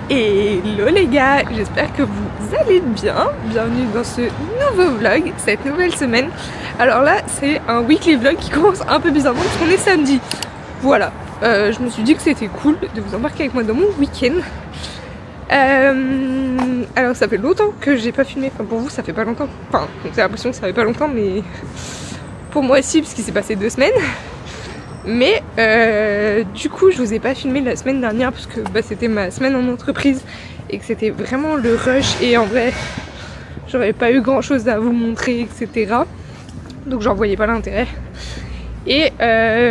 Hello les gars, j'espère que vous allez bien. Bienvenue dans ce nouveau vlog, cette nouvelle semaine. Alors là, c'est un weekly vlog qui commence un peu bizarrement parce qu'on est samedi. Voilà, je me suis dit que c'était cool de vous embarquer avec moi dans mon week-end. Alors ça fait longtemps que j'ai pas filmé, enfin pour vous ça fait pas longtemps. Enfin, j'ai l'impression que ça fait pas longtemps, mais pour moi aussi parce qu'il s'est passé 2 semaines. Mais du coup je vous ai pas filmé la semaine dernière parce que c'était ma semaine en entreprise et que c'était vraiment le rush et en vrai j'aurais pas eu grand chose à vous montrer, etc. Donc j'en voyais pas l'intérêt. Et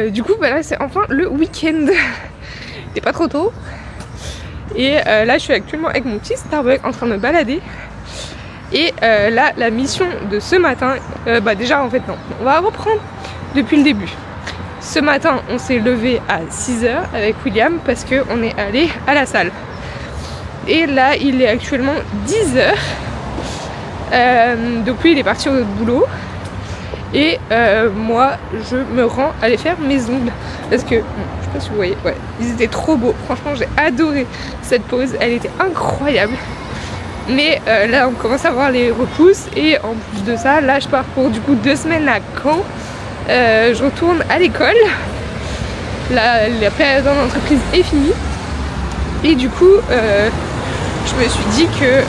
du coup là c'est enfin le week-end. C'est pas trop tôt. Et là je suis actuellement avec mon petit Starbucks en train de me balader. Et là la mission de ce matin, déjà en fait non, on va reprendre depuis le début. Ce matin, on s'est levé à 6 h avec William parce qu'on est allé à la salle. Et là, il est actuellement 10 h. Donc lui, il est parti au boulot. Et moi, je me rends aller faire mes ongles. Parce que, je sais pas si vous voyez, ouais, ils étaient trop beaux. Franchement, j'ai adoré cette pause. Elle était incroyable. Mais là, on commence à voir les repousses. Et en plus de ça, là, je pars pour du coup 2 semaines à Caen. Je retourne à l'école. La période en entreprise est finie. Et du coup, je me suis dit que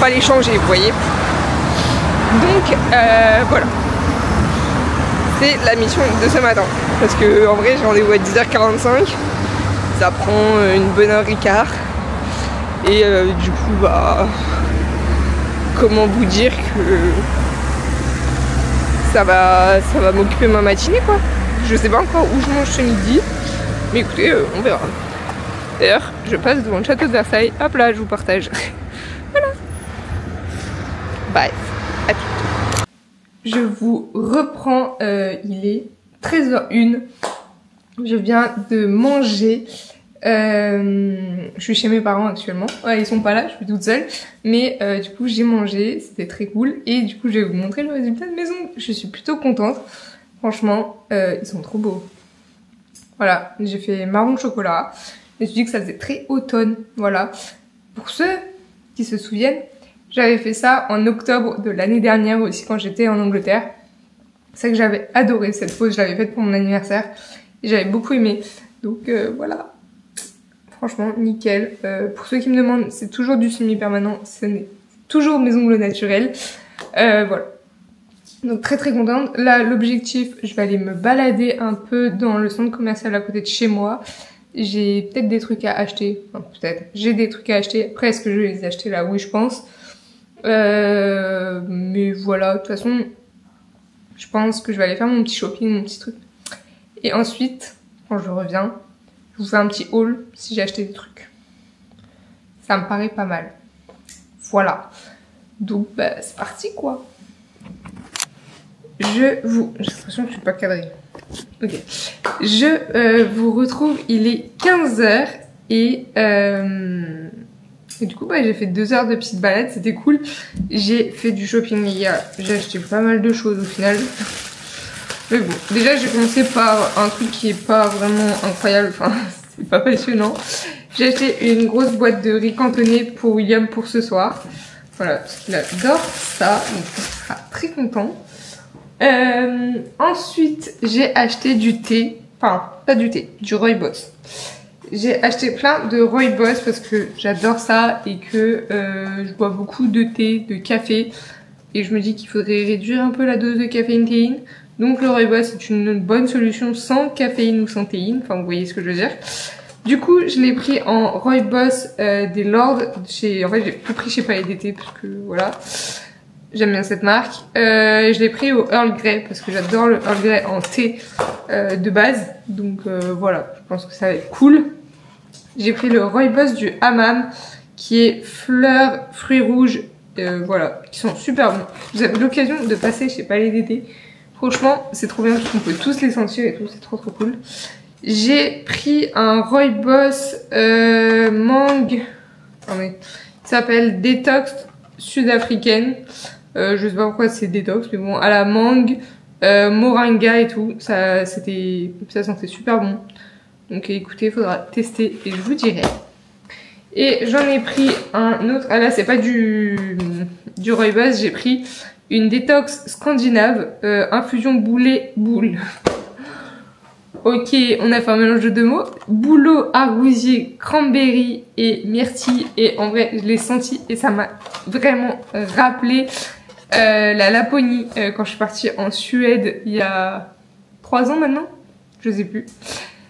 fallait changer, vous voyez. Donc voilà. C'est la mission de ce matin. Parce que en vrai, j'ai rendez-vous à 10 h 45. Ça prend une bonne heure et quart. Et du coup, comment vous dire que ça va m'occuper ma matinée quoi. Je sais pas encore où je mange ce midi, mais écoutez, on verra. D'ailleurs, je passe devant le château de Versailles. Hop là, je vous partage. Voilà. Bye. À tout. Je vous reprends. Il est 13 h 01. Je viens de manger. Je suis chez mes parents actuellement. Ouais, ils sont pas là, je suis toute seule. Mais du coup j'ai mangé, c'était très cool. Et du coup je vais vous montrer le résultat de mes ongles. Je suis plutôt contente. Franchement, ils sont trop beaux. Voilà, j'ai fait marron chocolat. Je me suis dit que ça faisait très automne. Voilà. Pour ceux qui se souviennent, j'avais fait ça en octobre de l'année dernière aussi quand j'étais en Angleterre. C'est ça que j'avais adoré cette pause. Je l'avais faite pour mon anniversaire. Et j'avais beaucoup aimé. Donc voilà. Franchement, nickel. Pour ceux qui me demandent, c'est toujours du semi-permanent. Ce n'est toujours mes ongles naturels. Voilà. Donc très très contente. Là, l'objectif, je vais aller me balader un peu dans le centre commercial à côté de chez moi. J'ai peut-être des trucs à acheter. Enfin, peut-être. J'ai des trucs à acheter. Après, est-ce que je vais les acheter là? Oui, je pense. Mais voilà, de toute façon, je pense que je vais aller faire mon petit shopping, mon petit truc. Et ensuite, quand je reviens, je vous fais un petit haul si j'ai acheté des trucs. Ça me paraît pas mal. Voilà. Donc, c'est parti, quoi. J'ai l'impression que je suis pas cadrée. Ok. Je vous retrouve, il est 15 h. Et du coup, j'ai fait 2 heures de petite balade. C'était cool. J'ai fait du shopping hier. J'ai acheté pas mal de choses au final. Mais bon, déjà j'ai commencé par un truc qui est pas vraiment incroyable, enfin c'est pas passionnant. J'ai acheté une grosse boîte de riz cantonné pour William pour ce soir. Voilà, parce qu'il adore ça, donc il sera très content. Ensuite, j'ai acheté du thé, enfin pas du thé, du rooibos. J'ai acheté plein de rooibos parce que j'adore ça et que je bois beaucoup de thé, de café. Et je me dis qu'il faudrait réduire un peu la dose de caféine. Donc le rooibos c'est une bonne solution sans caféine ou sans théine, enfin vous voyez ce que je veux dire. Du coup je l'ai pris en rooibos des Lords, en fait j'ai tout pris chez Palais d'été parce que voilà, j'aime bien cette marque. Je l'ai pris au Earl Grey parce que j'adore le Earl Grey en thé de base, donc voilà, je pense que ça va être cool. J'ai pris le rooibos du Hammam qui est fleurs, fruits rouges, voilà, qui sont super bons. Vous avez l'occasion de passer chez Palais d'été. Franchement, c'est trop bien parce qu'on peut tous les sentir et tout, c'est trop trop cool. J'ai pris un rooibos mangue, attendez, il s'appelle Détox sud-africaine. Je sais pas pourquoi c'est détox, mais bon, à la mangue, moringa et tout, ça sentait super bon. Donc écoutez, il faudra tester et je vous dirai. Et j'en ai pris un autre. Ah là, c'est pas du rooibos. J'ai pris une détox scandinave, infusion boule. Ok, on a fait un mélange de deux mots. Bouleau, argousier, cranberry et myrtille. Et en vrai, je l'ai senti et ça m'a vraiment rappelé la Laponie quand je suis partie en Suède il y a 3 ans maintenant. Je sais plus.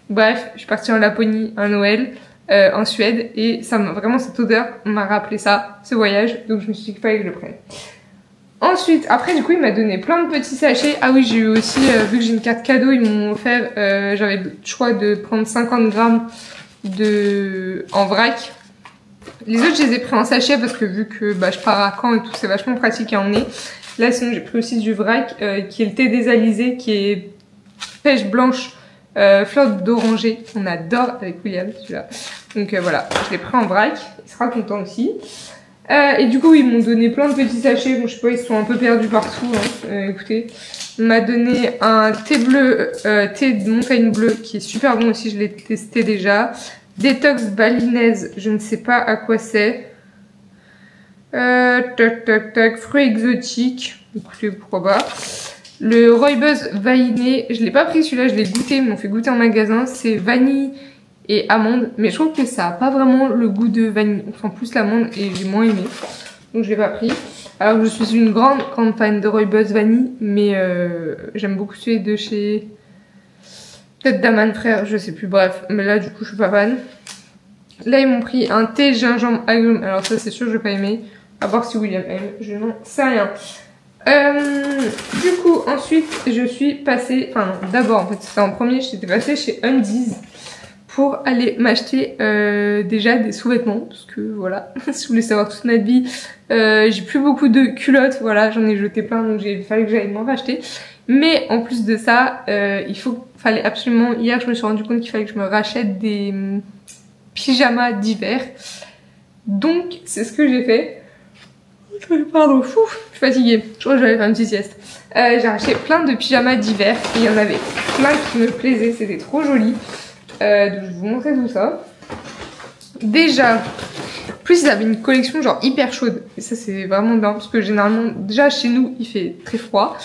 Bref, je suis partie en Laponie à Noël. En Suède et ça m'a vraiment, cette odeur m'a rappelé ça, ce voyage, donc je me suis dit qu'il fallait que je le prenne. Ensuite, après du coup il m'a donné plein de petits sachets. Ah oui, j'ai eu aussi, vu que j'ai une carte cadeau, ils m'ont offert, j'avais le choix de prendre 50 grammes en vrac. Les autres je les ai pris en sachet parce que vu que bah, je pars à Caen et tout, c'est vachement pratique à emmener. Là sinon j'ai pris aussi du vrac qui est le thé des alizés, qui est pêche blanche, fleur d'oranger, on adore avec William celui-là. Donc voilà, je l'ai pris en vrac, il sera content aussi. Et du coup ils m'ont donné plein de petits sachets, bon je sais pas, ils sont un peu perdus partout, hein. Écoutez, on m'a donné un thé bleu, thé de montagne bleue qui est super bon aussi, je l'ai testé déjà. Détox balinaise, je ne sais pas à quoi c'est. Fruits exotiques, écoutez pourquoi pas. Le rooibos vanillé, je l'ai pas pris celui-là, je l'ai goûté, ils m'ont fait goûter en magasin, c'est vanille et amande, mais je trouve que ça a pas vraiment le goût de vanille, on sent plus l'amande et j'ai moins aimé, donc je l'ai pas pris. Alors je suis une grande fan de rooibos vanille, mais j'aime beaucoup celui de chez peut-être Daman Frère, je sais plus, bref, mais là du coup je suis pas fan. Là ils m'ont pris un thé gingembre agrumes, alors ça c'est sûr je vais pas aimer, à voir si William aime, je n'en sais rien. Du coup ensuite je suis passée, enfin d'abord en fait c'était en premier, j'étais passée chez Undies pour aller m'acheter déjà des sous-vêtements, parce que voilà, si vous voulez savoir toute ma vie, j'ai plus beaucoup de culottes, voilà, j'en ai jeté plein, donc il fallait que j'aille m'en racheter. Mais en plus de ça, fallait absolument, hier je me suis rendu compte qu'il fallait que je me rachète des pyjamas d'hiver, donc c'est ce que j'ai fait. Pardon, je suis fatiguée, je crois que j'allais faire une petite sieste. J'ai acheté plein de pyjamas d'hiver et il y en avait plein qui me plaisaient, c'était trop joli. Donc je vais vous montrer tout ça. Déjà, plus ils avaient une collection genre hyper chaude. Et ça c'est vraiment bien parce que généralement, déjà chez nous il fait très froid.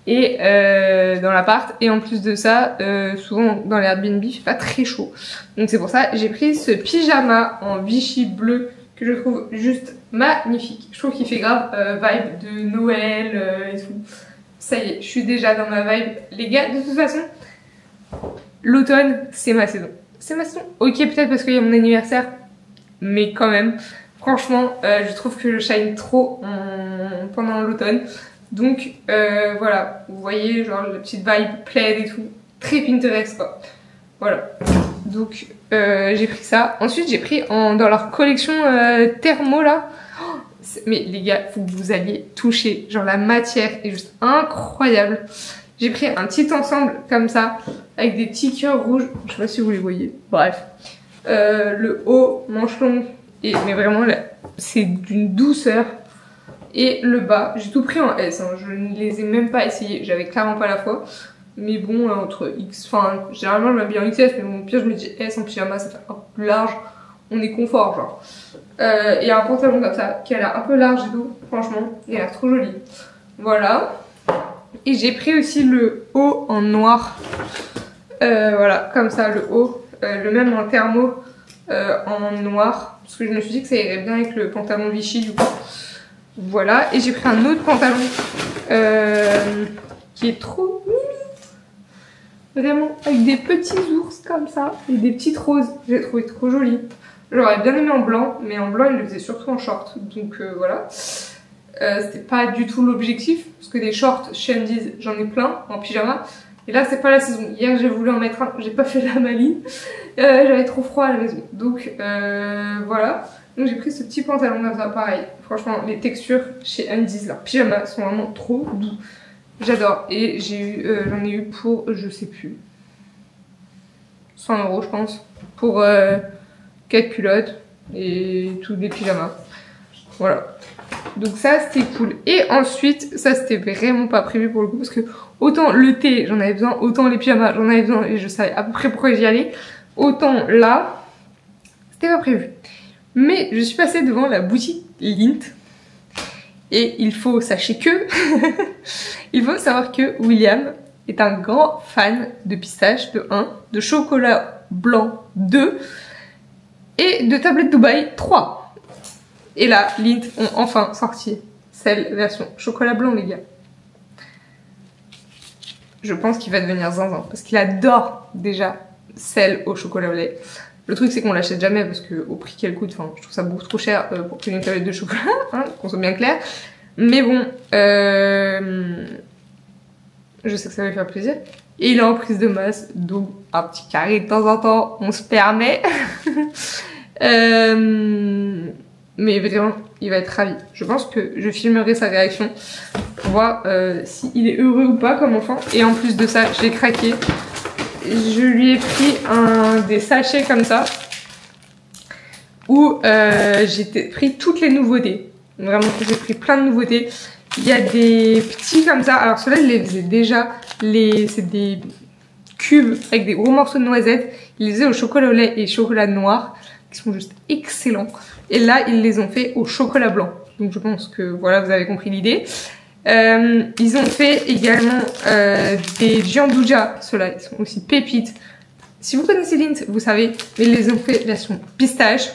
Et dans l'appart. Et en plus de ça, souvent dans les Airbnb il fait pas très chaud. Donc c'est pour ça j'ai pris ce pyjama en Vichy bleu que je trouve juste magnifique. Je trouve qu'il fait grave vibe de Noël et tout. Ça y est, je suis déjà dans ma vibe. Les gars, de toute façon, l'automne, c'est ma saison. C'est ma saison. Ok, peut-être parce qu'il y a mon anniversaire, mais quand même, franchement, je trouve que je shine trop pendant l'automne. Donc voilà, vous voyez, genre la petite vibe plaid et tout. Très Pinterest, quoi. Voilà. Donc j'ai pris ça. Ensuite j'ai pris dans leur collection thermo là. Oh, mais les gars, faut que vous alliez toucher. Genre la matière est juste incroyable. J'ai pris un petit ensemble comme ça avec des petits cœurs rouges. Je sais pas si vous les voyez. Bref. Le haut, manche longue. Mais vraiment c'est d'une douceur. Et le bas, j'ai tout pris en S. Hein. Je ne les ai même pas essayés. J'avais clairement pas la foi. Mais bon, entre X, enfin, généralement je m'habille en XS, mais bon, pire je me dis S en pyjama, ça fait un peu plus large, on est confort, genre. Il y a un pantalon comme ça, qui a l'air un peu large et tout, franchement, il a l'air trop joli. Voilà. Et j'ai pris aussi le haut en noir, voilà, comme ça, le haut, le même en thermo, en noir, parce que je me suis dit que ça irait bien avec le pantalon Vichy, du coup. Voilà, et j'ai pris un autre pantalon, qui est trop mimi. Vraiment, avec des petits ours comme ça et des petites roses. J'ai trouvé trop joli. J'aurais bien aimé en blanc, mais en blanc, il le faisait surtout en short. Donc voilà. C'était pas du tout l'objectif, parce que des shorts chez Undies, j'en ai plein en pyjama. Et là, c'est pas la saison. Hier, j'ai voulu en mettre un, j'ai pas fait la maline. J'avais trop froid à la maison. Donc voilà. Donc j'ai pris ce petit pantalon comme ça, pareil. Franchement, les textures chez Undies, leurs pyjamas sont vraiment trop doux. J'adore. Et j'en ai eu pour, je sais plus, 100 € je pense, pour 4 culottes et tous des pyjamas. Voilà. Donc ça c'était cool. Et ensuite, ça c'était vraiment pas prévu pour le coup, parce que autant le thé j'en avais besoin, autant les pyjamas j'en avais besoin et je savais à peu près pourquoi j'y allais. Autant là, c'était pas prévu. Mais je suis passée devant la boutique Lindt. Et il faut, sachez que, il faut savoir que William est un grand fan de pistache, de 1, de chocolat blanc 2 et de tablettes Dubaï 3. Et là, Lindt ont enfin sorti celle version chocolat blanc, les gars. Je pense qu'il va devenir zinzin parce qu'il adore déjà celle au chocolat au lait. Le truc c'est qu'on l'achète jamais parce que au prix qu'elle coûte, enfin je trouve ça beaucoup trop cher pour une tablette de chocolat, hein, qu'on soit bien clair. Mais bon, je sais que ça va lui faire plaisir. Et il est en prise de masse, donc un petit carré de temps en temps, on se permet. Mais vraiment, il va être ravi. Je pense que je filmerai sa réaction pour voir s'il est heureux ou pas comme enfant. Et en plus de ça, j'ai craqué. Je lui ai pris des sachets comme ça où j'ai pris toutes les nouveautés. Vraiment, j'ai pris plein de nouveautés. Il y a des petits comme ça. Alors ceux-là, il les faisait déjà. C'est des cubes avec des gros morceaux de noisettes. Il les faisait au chocolat au lait et chocolat noir, qui sont juste excellents. Et là, ils les ont fait au chocolat blanc. Donc je pense que voilà, vous avez compris l'idée. Ils ont fait également des gianduja, ceux-là, ils sont aussi pépites. Si vous connaissez Lindt, vous savez, mais ils les ont fait version pistache.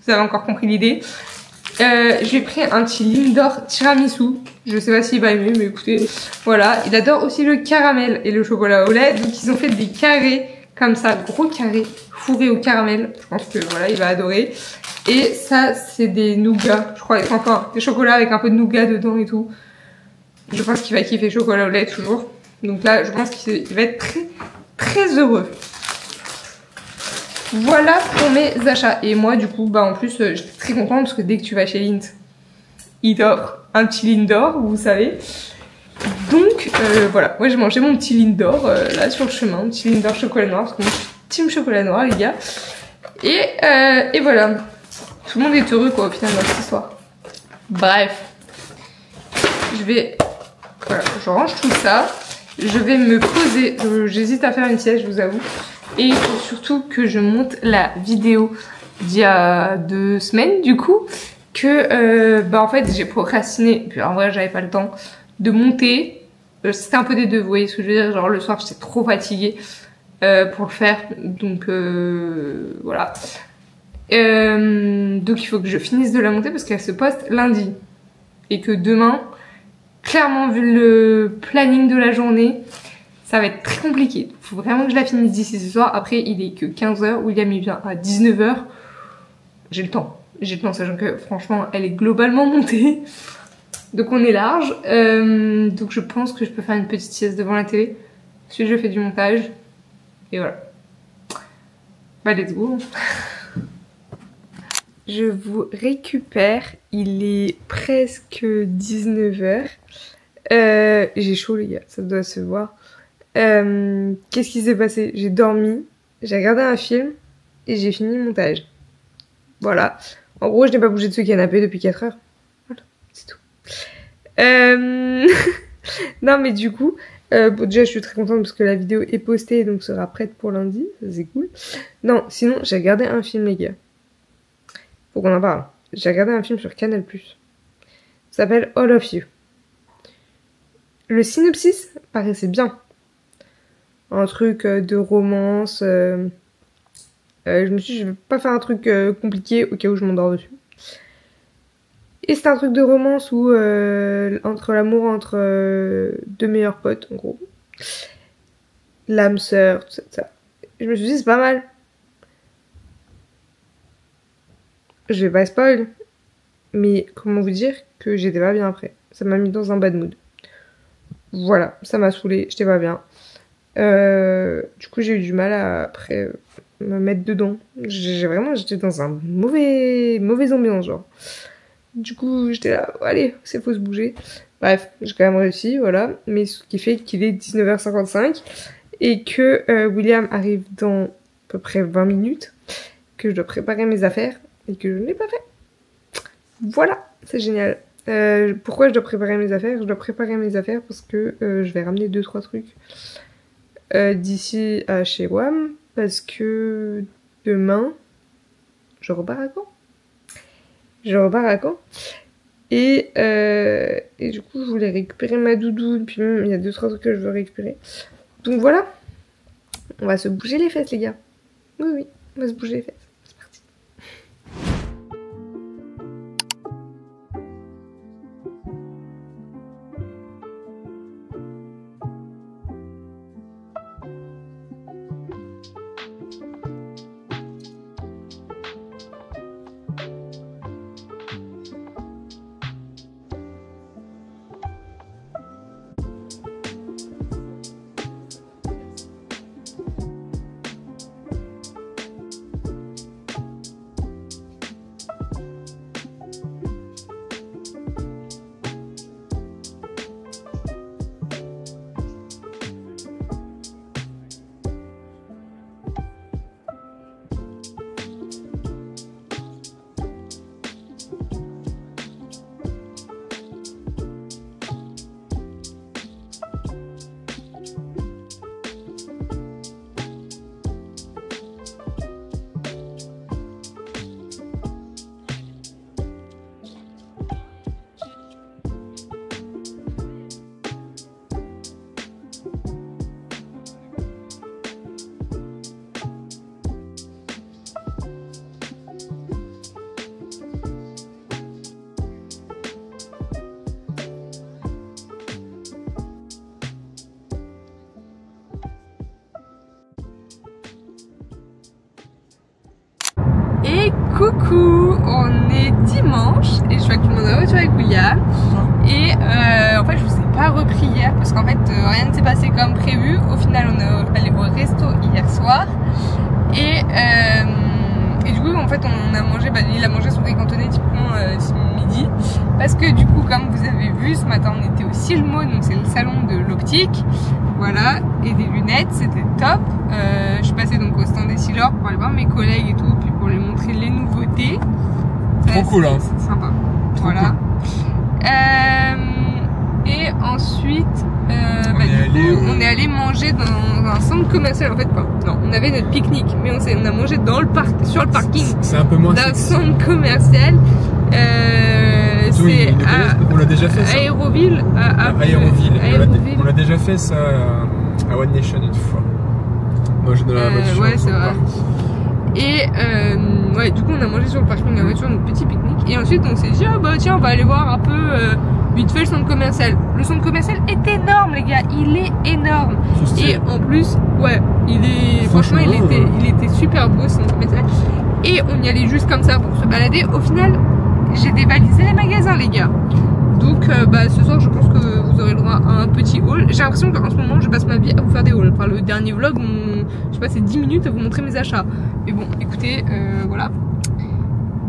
Vous avez encore compris l'idée. J'ai pris un petit Lindor tiramisu. Je sais pas s'il va aimer, mais écoutez, voilà. Il adore aussi le caramel et le chocolat au lait. Donc ils ont fait des carrés comme ça, gros carrés fourrés au caramel. Je pense que voilà, il va adorer. Et ça, c'est des nougats, je crois, enfin des chocolats avec un peu de nougat dedans et tout. Je pense qu'il va kiffer chocolat au lait toujours. Donc là, je pense qu'il va être très très heureux. Voilà pour mes achats. Et moi, du coup, bah en plus, j'étais très contente parce que dès que tu vas chez Lindt, il t'offre un petit Lindor, vous savez. Donc voilà, moi j'ai mangé mon petit Lindor là sur le chemin, un petit Lindor chocolat noir parce que moi je suis team chocolat noir, les gars. Et voilà, tout le monde est heureux quoi au final dans cette histoire. Bref, voilà, je range tout ça. Je vais me poser, j'hésite à faire une sieste, je vous avoue. Et il faut surtout que je monte la vidéo d'il y a 2 semaines du coup. Que bah en fait j'ai procrastiné, puis en vrai j'avais pas le temps de monter. C'était un peu des deux, vous voyez ce que je veux dire. Genre le soir j'étais trop fatiguée pour le faire. Donc voilà. Donc il faut que je finisse de la monter parce qu'elle se poste lundi. Et que demain, clairement vu le planning de la journée, ça va être très compliqué. Il faut vraiment que je la finisse d'ici ce soir. Après il est que 15 h, William il vient à 19 h. J'ai le temps. J'ai le temps, sachant que franchement elle est globalement montée. Donc on est large. Donc je pense que je peux faire une petite sieste devant la télé. Ensuite je fais du montage. Et voilà. Bah let's go. Je vous récupère. Il est presque 19 h. J'ai chaud les gars, ça doit se voir. Qu'est-ce qui s'est passé? J'ai dormi, j'ai regardé un film et j'ai fini le montage. Voilà. En gros, je n'ai pas bougé de ce canapé depuis 4 heures. Voilà, c'est tout. Non, mais du coup, bon, déjà, je suis très contente parce que la vidéo est postée, donc sera prête pour lundi. Ça, c'est cool. Non, sinon, j'ai regardé un film, les gars. Faut qu'on en parle. J'ai regardé un film sur Canal+. Ça s'appelle All of You. Le synopsis paraissait bien. Un truc de romance. Je me suis dit, je vais pas faire un truc compliqué au cas où je m'endors dessus. Et c'est un truc de romance où entre l'amour entre 2 meilleurs potes, en gros. L'âme sœur, tout ça, tout ça. Je me suis dit, c'est pas mal. Je vais pas spoil. Mais comment vous dire que j'étais pas bien après. Ça m'a mis dans un bad mood. Voilà, ça m'a saoulée, j'étais pas bien. Du coup, j'ai eu du mal à après me mettre dedans. J'étais dans un mauvaise ambiance, genre. Du coup, j'étais là, allez, c'est faut se bouger. Bref, j'ai quand même réussi, voilà. Mais ce qui fait qu'il est 19 h 55 et que William arrive dans à peu près 20 minutes, que je dois préparer mes affaires et que je ne l'ai pas fait. Voilà, c'est génial. Pourquoi je dois préparer mes affaires? Je dois préparer mes affaires parce que je vais ramener 2-3 trucs d'ici à chez WAM parce que demain je repars à Caen. je repars à Caen. Et du coup, je voulais récupérer ma doudoune. Puis même, il y a 2-3 trucs que je veux récupérer. Donc voilà. On va se bouger les fesses, les gars. Oui, oui, on va se bouger les fesses. C'est parti. Et coucou, on est dimanche et je suis actuellement dans la voiture avec William. Et en fait je vous ai pas repris hier parce qu'en fait rien ne s'est passé comme prévu. Au final on est allé au resto hier soir. Et du coup en fait on a mangé, il a mangé son riz cantonné typiquement midi. Parce que du coup comme vous avez vu ce matin on était au Silmo, donc c'est le salon de l'optique. Voilà, et des lunettes, c'était top. Je suis passée donc au stand des Silor pour aller voir mes collègues et tout, puis pour leur montrer les nouveautés. Trop cool, hein. C'est sympa. Trop voilà. Cool. Et ensuite, on est allé manger dans un centre commercial. En fait, non, on avait notre pique-nique, mais on a mangé dans le parc, sur le parking. C'est un peu moins d'un centre commercial. Oui, on l'a déjà fait ça. Aéroville. Aéroville. On l'a déjà fait ça à One Nation une fois. Moi j'ai de la voiture. Ouais, c'est vrai. Et ouais, du coup on a mangé sur le parking de la voiture, notre petit pique-nique. Et ensuite on s'est dit, ah bah tiens, on va aller voir un peu vite fait le centre commercial. Le centre commercial est énorme, les gars, il est énorme. Et en plus, ouais, franchement il était super beau ce centre commercial. Et on y allait juste comme ça pour se balader. Au final, j'ai dévalisé les magasins, les gars. Donc ce soir je pense que vous aurez le droit à un petit haul. J'ai l'impression qu'en ce moment je passe ma vie à vous faire des hauls. Enfin le dernier vlog, je sais pas, c'est 10 minutes à vous montrer mes achats. Mais bon écoutez, voilà.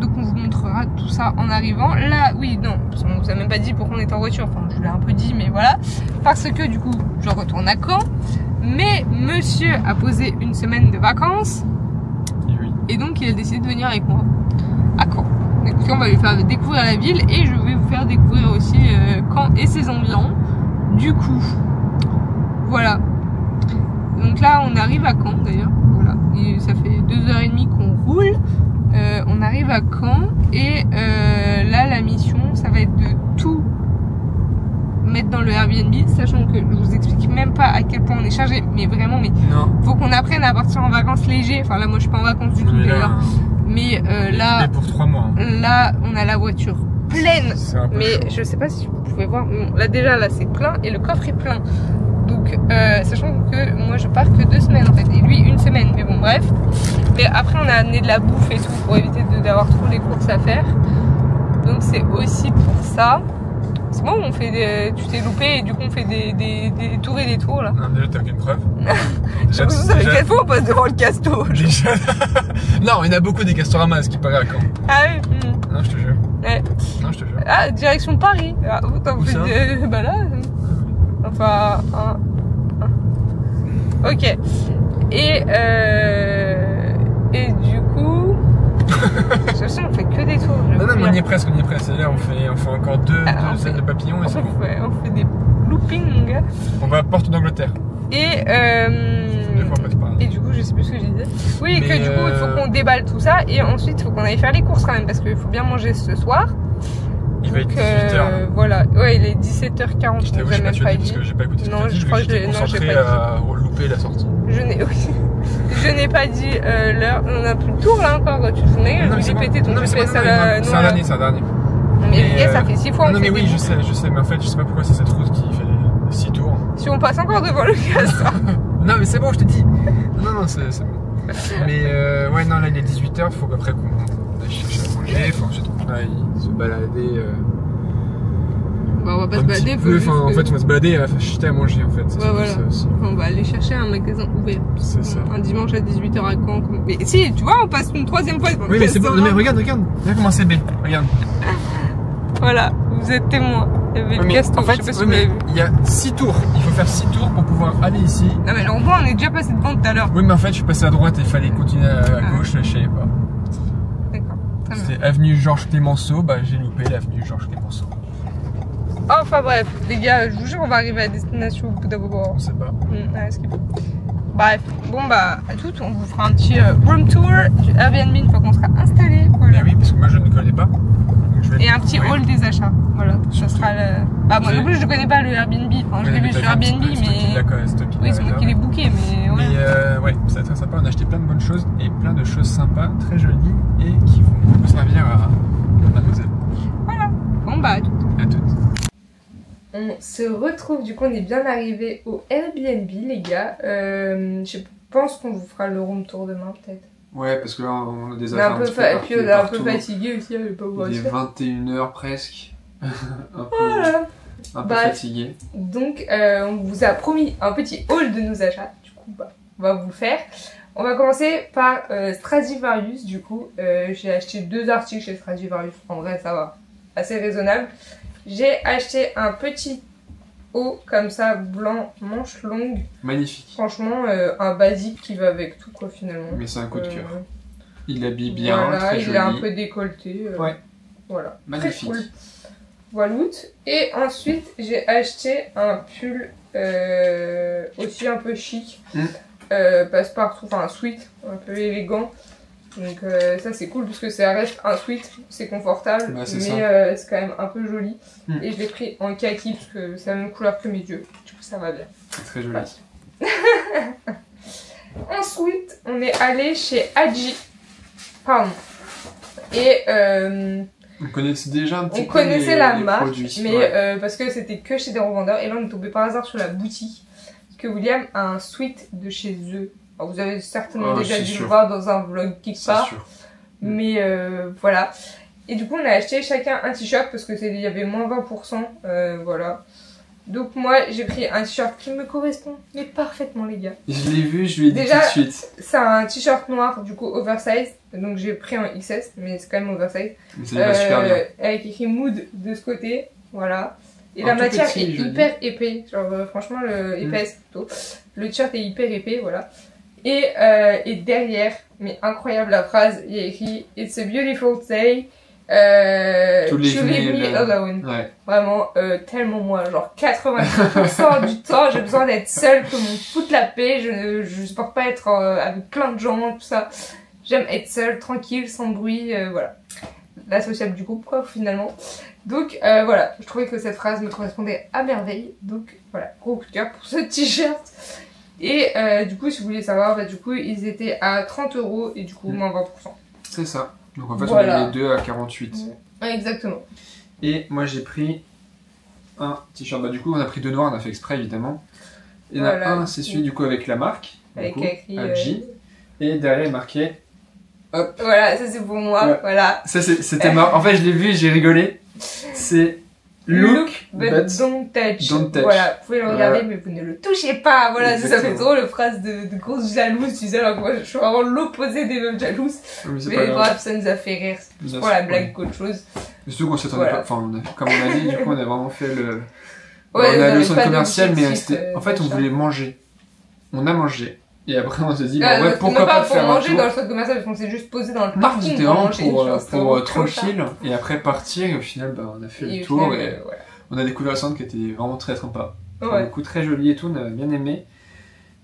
Donc on vous montrera tout ça en arrivant. Là, oui, non, on vous a même pas dit pourquoi on était en voiture. Enfin je vous l'ai un peu dit, mais voilà. Parce que du coup je retourne à Caen. Mais monsieur a posé une semaine de vacances. Et donc il a décidé de venir avec moi à Caen. Écoutez, on va lui faire découvrir la ville et je vais vous faire découvrir aussi Caen et ses environs. Du coup, voilà. Donc là, on arrive à Caen d'ailleurs. Voilà. Et ça fait 2h30 qu'on roule. On arrive à Caen et là, la mission, ça va être de tout mettre dans le Airbnb, sachant que je vous explique même pas à quel point on est chargé, mais vraiment, faut qu'on apprenne à partir en vacances léger. Enfin là, moi, je suis pas en vacances du tout d'ailleurs. Mais là, pour 3 mois. Là, on a la voiture pleine. Mais chaud. je sais pas si vous pouvez voir. Bon, là déjà, là c'est plein et le coffre est plein. Donc, sachant que moi je pars que 2 semaines en fait et lui 1 semaine. Mais bon, bref. Mais après, on a amené de la bouffe et tout pour éviter d'avoir trop les courses à faire. Donc c'est aussi pour ça. C'est bon, on fait tu t'es loupé et du coup on fait des tours et des tours là. Non, déjà t'as aucune preuve. Ça fait 4 fois on passe devant le casto. Non, il y en a beaucoup des Castorama, ce qui paraît à Caen. Ah oui. Non, je te jure. Ouais. Non, je te jure. Ah, direction Paris. Ah, vous faites bah là. Enfin. Ok. Et du coup. Je sais, on fait que des tours. Non, mais on y est presque, Et là, on fait encore deux ailes de papillon et c'est bon. On fait des loopings. On va à Porte d'Angleterre. Et 2 fois presque par an. Et du coup, je sais plus ce que je disais. Oui, Mais que du coup, il faut qu'on déballe tout ça et ensuite, il faut qu'on aille faire les courses quand même parce qu'il faut bien manger ce soir. Il va être 18h. Voilà, ouais, il est 17h40. Je t'avoue, je sais pas tu l'as dit parce que j'ai pas écouté ce que Non, tu as dit, je crois que j'étais concentré à louper la sortie. Je n'ai pas dit l'heure. On a plus de tour là encore, tu te souviens? J'ai pété ton GPS à la. C'est un dernier, c'est un dernier. Mais ça fait 6 fois. Non, mais oui, je sais, mais en fait, je sais pas pourquoi c'est cette route qui fait 6 tours. Si on passe encore devant le gaz. Non, mais c'est bon, je te dis. Non, c'est bon. Mais ouais, non, là il est 18h, faut qu'après qu'on aille chercher à manger, faut ensuite qu'on aille se balader. Bah, on va pas se balader, en fait, on va se balader à acheter à manger en fait. Ouais, voilà. Ça aussi. On va aller chercher un magasin ouvert. C'est ça. Un dimanche à 18h à Caen. Mais si, tu vois, on passe une 3e fois. Oui, mais c'est bon, mais regarde comment c'est belle. Regarde. Voilà, vous êtes témoins. Il y avait le Castor, en fait, il y a 6 tours. Il faut faire 6 tours pour pouvoir aller ici. Non, mais le rond-point, on est déjà passé devant tout à l'heure. Oui, mais en fait, je suis passé à droite et il fallait continuer à gauche, je savais pas. D'accord. C'était avenue Georges Clémenceau, bah j'ai loupé l'avenue Georges Clémenceau. Enfin bref, les gars, je vous jure, on va arriver à destination au bout d'un moment. On sait pas. Ouais, ce qu'il faut. Bref, bon bah, à toutes, on vous fera un petit room tour du Airbnb une fois qu'on sera installé. Voilà. Et oui, parce que moi je ne connais pas. Et un petit hall des achats. Voilà, ça sera le. Bah, moi non plus, je ne connais pas le Airbnb. Enfin, je l'ai vu sur Airbnb, mais. Oui, c'est moi qui l'ai booké, mais ouais. Mais ouais, c'est très sympa. On a acheté plein de bonnes choses et plein de choses sympas, très jolies et qui vont beaucoup servir à mademoiselle. Voilà. Bon bah, à toutes. À toutes. On se retrouve, du coup, on est bien arrivé au Airbnb, les gars. Je pense qu'on vous fera le room tour demain, peut-être. Ouais, parce que là, on a des affaires un peu et puis on est un peu fatigué aussi, on est pas il est 21h presque. un peu bah, fatigué. Donc, on vous a promis un petit haul de nos achats. Du coup, bah, on va vous le faire. On va commencer par Stradivarius, du coup. J'ai acheté 2 articles chez Stradivarius. En vrai, ça va. Assez raisonnable. J'ai acheté un petit haut comme ça, blanc, manche longue. Magnifique. Franchement, un basique qui va avec tout, quoi, finalement. Mais c'est un coup de cœur. Il habille bien, voilà, très il joli. est un peu décolleté. Ouais. Voilà. Magnifique. Très cool. Voilà. Et ensuite, j'ai acheté un pull aussi un peu chic. Passe-partout, enfin un sweat, un peu élégant. Donc ça c'est cool parce que ça reste un sweat, c'est confortable, bah, mais c'est quand même un peu joli. Et je l'ai pris en kaki parce que c'est la même couleur que mes yeux, du coup ça va bien. C'est très joli. Ensuite, on est allé chez Aji. Pardon. Et on connaissait déjà un petit peu la marque, produits, mais ouais. parce que c'était que chez des revendeurs. Et là on est tombé par hasard sur la boutique. Parce que William a un sweat de chez eux. Alors, vous avez certainement déjà dû le voir dans un vlog quelque part. Sûr. Mais voilà. Et du coup on a acheté chacun un t-shirt parce que il y avait moins 20%. Voilà. Donc moi j'ai pris un t-shirt qui me correspond mais parfaitement, les gars. Je l'ai vu, je lui ai dit déjà, tout de suite. C'est un t-shirt noir du coup oversize. Donc j'ai pris un XS mais c'est quand même oversize. Mais ça va super bien. Avec écrit mood de ce côté. Voilà. Et la matière est hyper épais. Genre franchement épaisse plutôt. Le t-shirt est hyper épais, voilà. Et derrière, mais incroyable la phrase, il y a écrit It's a beautiful day. To leave me alone. Ouais. Vraiment, tellement moi, genre 90% du temps, j'ai besoin d'être seule, que m'on foute la paix, je supporte pas être avec plein de gens, tout ça. J'aime être seule, tranquille, sans bruit, voilà. La sociable du groupe, quoi, finalement. Donc, voilà, je trouvais que cette phrase me correspondait à merveille. Donc, voilà, gros coup de cœur pour ce t-shirt. Et du coup, si vous voulez savoir, bah, du coup, ils étaient à 30 € et du coup, moins 20%. C'est ça. Donc en fait, voilà. on a eu les deux à 48. Ouais, exactement. Et moi, j'ai pris un t-shirt. Bah, du coup, on a pris 2 noirs, on a fait exprès, évidemment. Il y en a un, c'est celui du coup avec la marque. Avec écrit Aji. Et derrière, il est marqué. Hop. Voilà, ça c'est pour moi. Ouais. Voilà. Ça, c'était marrant. En fait, je l'ai vu et j'ai rigolé. C'est. Look, but don't touch. Don't touch. Voilà, vous pouvez le regarder, mais vous ne le touchez pas. Voilà, ça fait trop le phrase de grosse jalouse, tu sais, alors que moi je suis vraiment l'opposé des meufs jalouses. Mais bref, ça nous a fait rire. C'est pour la blague qu'autre chose. Mais surtout qu'on s'attendait pas. Enfin, comme on a dit, du coup, on a vraiment fait le. Ouais, on a le centre commercial, mais c'était. En fait, on voulait manger. On a mangé. Et après, on s'est dit, bah ouais, pourquoi pas faire un tour. manger dans le centre commercial, parce qu'on s'est juste posé dans le parking. C'était vraiment pour tranquille. Et après partir, et au final, bah, on a fait le tour. Et on a découvert le centre qui était vraiment très sympa. Du coup, très joli et tout, on a bien aimé.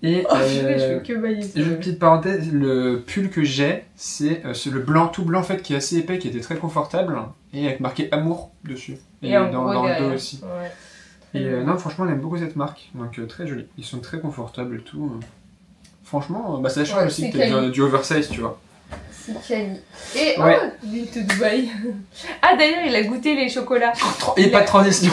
Et je fais que bailler. Une petite parenthèse, le pull que j'ai, c'est le blanc, tout blanc en fait, qui est assez épais, qui était très confortable, et avec marqué amour dessus. Et dans le dos aussi. Ouais. Et non, franchement, on aime beaucoup cette marque, donc très joli. Ils sont très confortables et tout. Franchement, ça change aussi que du oversize, tu vois. C'est Cali. Et ouais. L'île de Dubaï. Ah d'ailleurs, il a goûté les chocolats. Et pas de transition.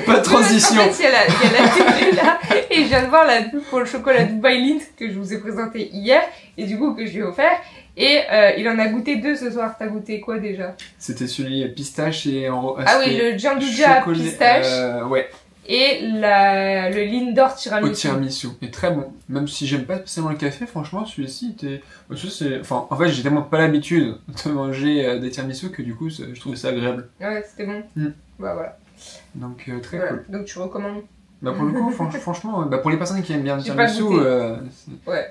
Pas de transition. En fait, il y a la télé là. Et je viens de voir la pub pour le chocolat Dubaï Lint que je vous ai présenté hier. Et du coup, que je lui ai offert. Et il en a goûté 2 ce soir. T'as goûté quoi déjà? C'était celui pistache et en... Ah oui, le Gianduja pistache. Ouais. Et le Lindor tiramisu. Au tiramisu. Et très bon. Même si j'aime pas spécialement le café, franchement, celui-ci était... Enfin, en fait, j'ai tellement pas l'habitude de manger des tiramisu que du coup, je trouvais ça agréable. Ouais, c'était bon. Bah voilà. Donc, très cool. Donc, tu recommandes? Bah pour le coup, franchement, pour les personnes qui aiment bien le tiramisu,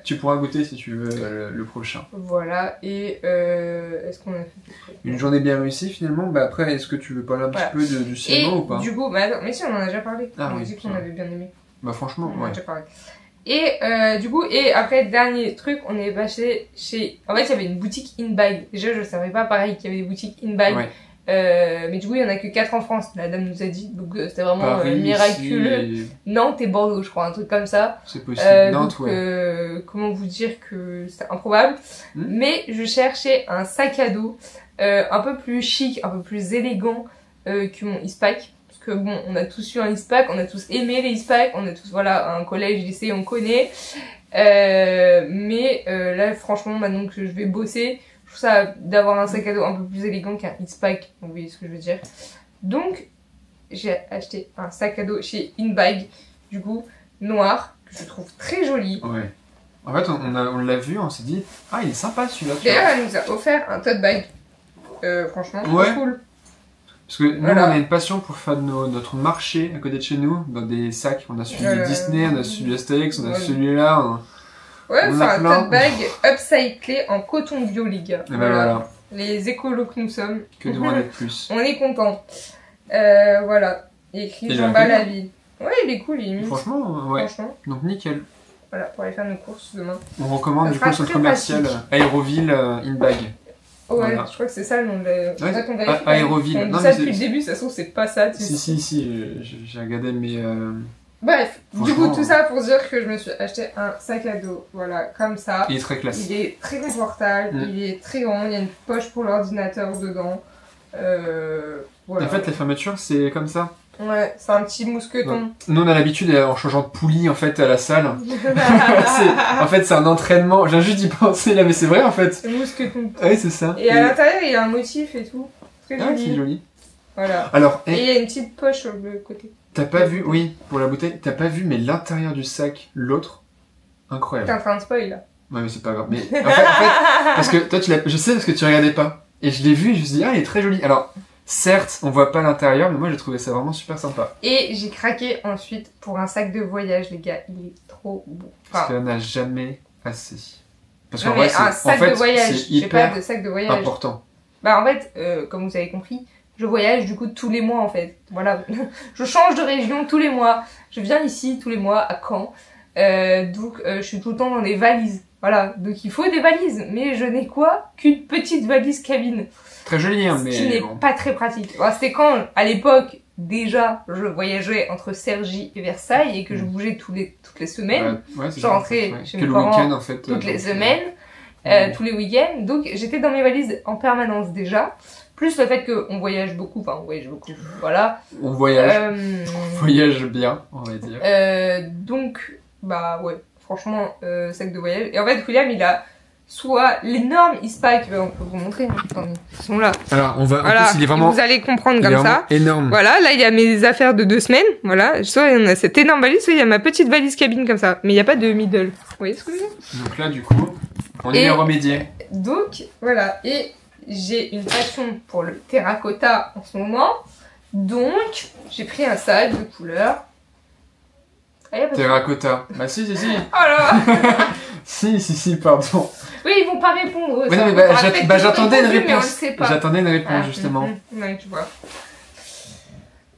tu pourras goûter si tu veux le prochain. Voilà, et est-ce qu'on a fait une journée bien réussie finalement? Bah après, est-ce que tu veux parler un petit peu du cinéma ou pas? Du coup, attends, mais si, on en a déjà parlé. Ah, on a dit qu'on avait bien aimé. Bah franchement, on en a déjà parlé. Et du coup, et après, dernier truc, on est passé chez... En fait, il y avait une boutique in-bag. Déjà, je savais pas pareil qu'il y avait des boutiques in-bag. Ouais. Mais du coup, il y en a que 4 en France, la dame nous a dit. Donc, c'était vraiment miraculeux. Ici... Nantes et Bordeaux, je crois, un truc comme ça. C'est possible. Nantes, donc, comment vous dire que c'est improbable. Mais je cherchais un sac à dos un peu plus chic, un peu plus élégant que mon Eastpak. Parce que bon, on a tous eu un Eastpak, on a tous aimé les Eastpak, on a tous, voilà, un collège, lycée, on connaît. Mais là, franchement, maintenant que je vais bosser, je trouve ça d'avoir un sac à dos un peu plus élégant qu'un Eastpak, vous voyez ce que je veux dire. Donc, j'ai acheté un sac à dos chez In-Bag, du coup, noir, que je trouve très joli. Ouais. En fait, on l'a vu, on s'est dit, ah, il est sympa celui-là. D'ailleurs, elle nous a offert un tote bag. Franchement, c'est cool. Parce que nous, on a une passion pour faire notre marché à côté de chez nous, dans des sacs. On a celui Disney, on a celui Astérix, on a celui-là. Ouais, on fait un tote bag upcyclé en coton bio, les gars. Et voilà. Les écolos que nous sommes. Que demander de plus. On est contents. Voilà. Il est écrit Jean bas la ville. Ouais, il est cool, il est mignon. Franchement, ouais. Franchement. Donc nickel. Voilà, pour aller faire nos courses demain. On recommande du coup son commercial Aéroville In-Bag. Ouais, voilà. Je crois que c'est ça le nom de Aéroville. On dit ça depuis le début, ça se trouve, c'est pas ça. Si, j'ai regardé mes... Bref, du coup, tout ça pour dire que je me suis acheté un sac à dos, voilà, comme ça. Il est très classe. Il est très confortable, il est très grand, il y a une poche pour l'ordinateur dedans. Voilà. En fait, la fermeture, c'est comme ça. Ouais, c'est un petit mousqueton. Donc, nous, on a l'habitude, en changeant de poulie, en fait, à la salle. En fait, c'est un entraînement. J'ai juste d'y penser, là, mais c'est vrai, en fait. C'est mousqueton. Ouais, c'est ça. Et à l'intérieur, il y a un motif et tout. Très joli. C'est joli. Voilà. Alors, et il y a une petite poche sur le côté. T'as pas vu, oui, pour la bouteille, t'as pas vu, mais l'intérieur du sac, l'autre, incroyable. T'es en train de spoil, là. Ouais, mais c'est pas grave. Mais en fait, parce que toi, je sais parce que tu regardais pas. Et je l'ai vu et je me suis dit, ah, il est très joli. Alors, certes, on voit pas l'intérieur, mais moi, j'ai trouvé ça vraiment super sympa. Et j'ai craqué ensuite pour un sac de voyage, les gars. Il est trop beau. Parce qu'il n'y en a jamais assez. Parce qu'en vrai, un sac de voyage, j'ai pas de sac de voyage. Important. Bah, en fait, comme vous avez compris, je voyage du coup tous les mois en fait. Voilà, je change de région tous les mois. Je viens ici tous les mois à Caen. Donc je suis tout le temps dans des valises. Voilà, donc il faut des valises. Mais je n'ai quoi qu'une petite valise cabine. Très jolie, hein, mais... Ce qui n'est pas très pratique. Alors, c'était quand, à l'époque, déjà, je voyageais entre Cergy et Versailles et que je bougeais toutes les semaines. Ouais, je rentrais chez mes parents en fait, toutes les semaines, tous les week-ends. Donc j'étais dans mes valises en permanence déjà. Plus le fait qu'on voyage beaucoup, voilà. On voyage bien, on va dire. Donc, bah ouais, franchement, sac de voyage. Et en fait, William, il a soit l'énorme Eastpak, on peut vous montrer, attendez, ils sont là. Alors, en plus, il est vraiment... Vous allez comprendre comme ça. Énorme. Voilà, là, il y a mes affaires de 2 semaines, voilà. Soit on a cette énorme valise, soit il y a ma petite valise cabine comme ça. Mais il n'y a pas de middle. Vous voyez ce que je veux dire? Donc là, du coup, on est remédié. Donc, voilà, et... J'ai une passion pour le terracotta en ce moment, donc j'ai pris un sac de couleur. Terracotta. Bah si. Oh là. si, pardon. Oui, ils vont pas répondre. Oui, mais j'attendais une réponse. J'attendais une réponse, justement. Ouais, tu vois.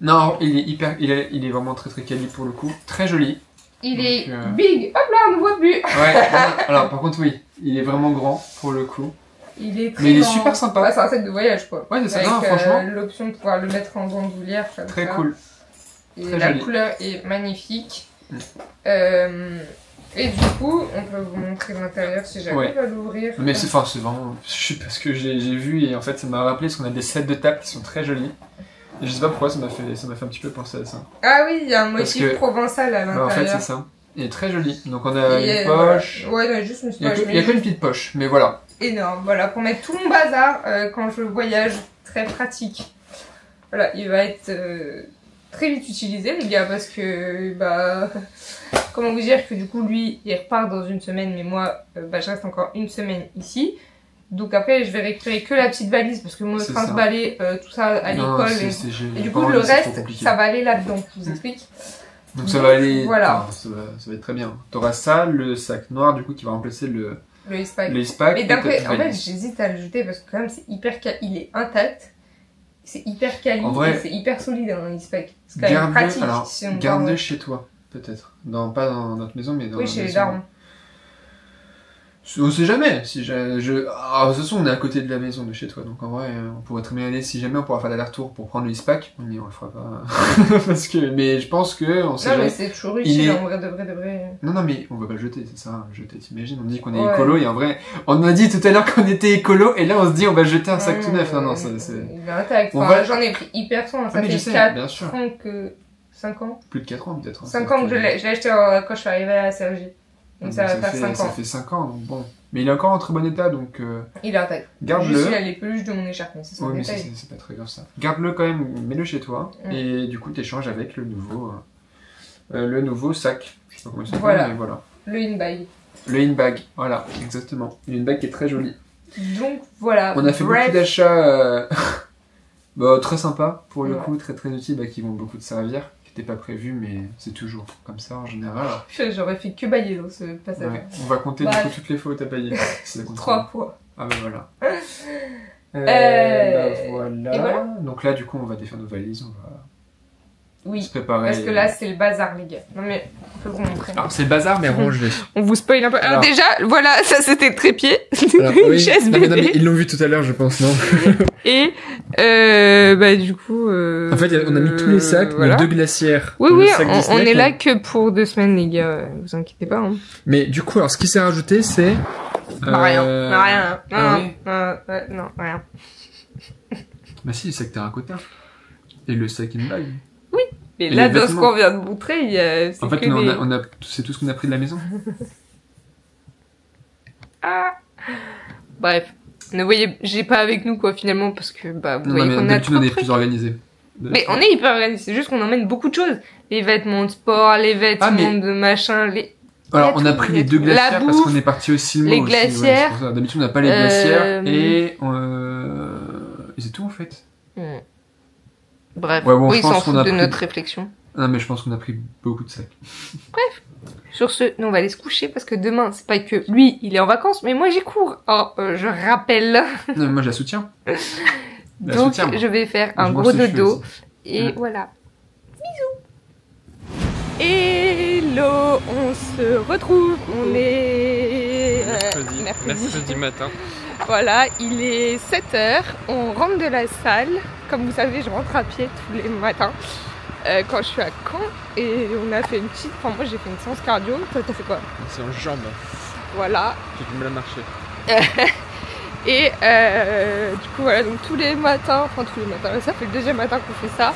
Non, il est vraiment très très quali pour le coup. Très joli. Il est big. Hop là, on ne voit plus. Ouais, alors par contre, oui, il est vraiment grand pour le coup. Il est très Mais il est grand. super sympa. Ouais, c'est un sac de voyage quoi. Ouais, c'est ça, avec franchement. l'option de pouvoir le mettre en bandoulière. Très cool. Et très la joli. couleur est magnifique. Et du coup, on peut vous montrer l'intérieur si j'arrive à l'ouvrir. Mais c'est vraiment parce que j'ai vu et en fait ça m'a rappelé parce qu'on a des sets de table qui sont très jolis. Et je sais pas pourquoi ça m'a fait un petit peu penser à ça. Ah oui, il y a un motif provençal à l'intérieur. En fait c'est ça. Il est très joli. Donc on a une poche. Ouais, non, juste une poche. Il y a que une petite poche, mais voilà. Énorme, voilà, pour mettre tout mon bazar quand je voyage, très pratique. Voilà, il va être très vite utilisé les gars parce que comment vous dire que du coup lui il repart dans une semaine mais moi je reste encore une semaine ici. Donc après je vais récupérer que la petite valise parce que moi je train de balayer tout ça à l'école et du coup le reste ça va aller là-dedans, je vous explique. Donc ça va aller, voilà. Ça va être très bien. T'auras ça, le sac noir du coup qui va remplacer le e-pack. Mais d'après, en fait j'hésite à le jeter parce que quand même c'est hyper il est intact. C'est hyper quali et c'est hyper solide un e-pack. C'est quand même pratique. Alors, si on garde-le chez toi, peut-être. Pas dans notre maison, mais dans oui, chez les darons. On sait jamais. Si de toute façon, on est à côté de la maison de chez toi, donc en vrai, on pourrait très bien aller. Si jamais on pourra faire l'aller-retour pour prendre le e-pack, on le fera pas. Mais je pense que on sait non, jamais. mais c'est toujours utile en vrai de vrai. Non, mais on va pas le jeter, c'est ça. Jeter, t'imagines. On dit qu'on est écolo et en vrai, on a dit tout à l'heure qu'on était écolo et là on se dit on va jeter un sac tout neuf. Non, c'est. Il est intact. J'en ai pris hyper soin. Ça fait 4 ans que. 5 ans. Plus de 4 ans peut-être. 5 ans que je l'ai acheté quand je suis arrivée à Sergi. Donc ça va faire 5 ans. Ça fait 5 ans, donc bon. Mais il est encore en très bon état, donc... il est intact. Garde-le. Juste il a les peluches de mon écharpe, c'est son détail. Mais c'est pas très grave ça. Garde-le quand même, mets-le chez toi, et du coup t'échanges avec le nouveau sac. Je sais pas comment il s'appelle, mais voilà. Le in-bag. Le in-bag, voilà, exactement. Une in-bag qui est très jolie. Donc voilà. On a fait beaucoup d'achats très sympas, pour le coup, très très utiles, qui vont beaucoup te servir. Pas prévu, mais c'est toujours comme ça en général. J'aurais fait que bailler dans ce passage. Ouais. On va compter du coup toutes les fois où t'as baillé. 3 fois. Ah ben voilà. Voilà. Et voilà. Donc là du coup on va défaire nos valises, on va se préparer. Parce que là c'est le bazar les gars. Non mais on peut vous montrer. Alors c'est le bazar mais rangé. On vous spoil un peu. Alors déjà voilà, ça c'était le trépied. Une chaise bébé. Non, mais ils l'ont vu tout à l'heure je pense, non? Et du coup en fait on a mis tous les sacs, voilà. 2 glacières. Oui, on est là que pour 2 semaines les gars, vous inquiétez pas. Hein. Mais du coup alors ce qui s'est rajouté c'est... Rien. Non, rien. Bah si, le sac terracotta. Et le sac in-bag. Oui, mais là dans ce qu'on vient de montrer, en fait c'est tout ce qu'on a pris de la maison. Bref. Ne voyez, j'ai pas avec nous quoi finalement parce que vous voyez qu'on a tout. On est plus organisé. Mais on est hyper organisé, c'est juste qu'on emmène beaucoup de choses. Les vêtements de sport, les vêtements de machin, Alors on a pris les 2 glacières parce qu'on est parti au Silmo. Les glacières. Ouais, d'habitude on n'a pas les glacières et c'est tout en fait. Bref, ils s'en foutent de notre réflexion. Non mais je pense qu'on a pris beaucoup de sacs. Bref. Sur ce, nous on va aller se coucher parce que demain, c'est pas que lui, il est en vacances, mais moi j'ai cours. Je rappelle. Non, mais moi je la soutiens. Donc je vais faire un gros dodo. Et voilà. Bisous. Hello, on se retrouve. On est mercredi matin. Voilà, il est 7h. On rentre de la salle. Comme vous savez, je rentre à pied tous les matins. Quand je suis à Caen et on a fait une petite... Enfin moi j'ai fait une séance cardio, toi t'as fait quoi? C'est en jambes. Voilà. J'ai du mal à marcher. Et du coup voilà, donc tous les matins, là, ça fait le 2e matin qu'on fait ça.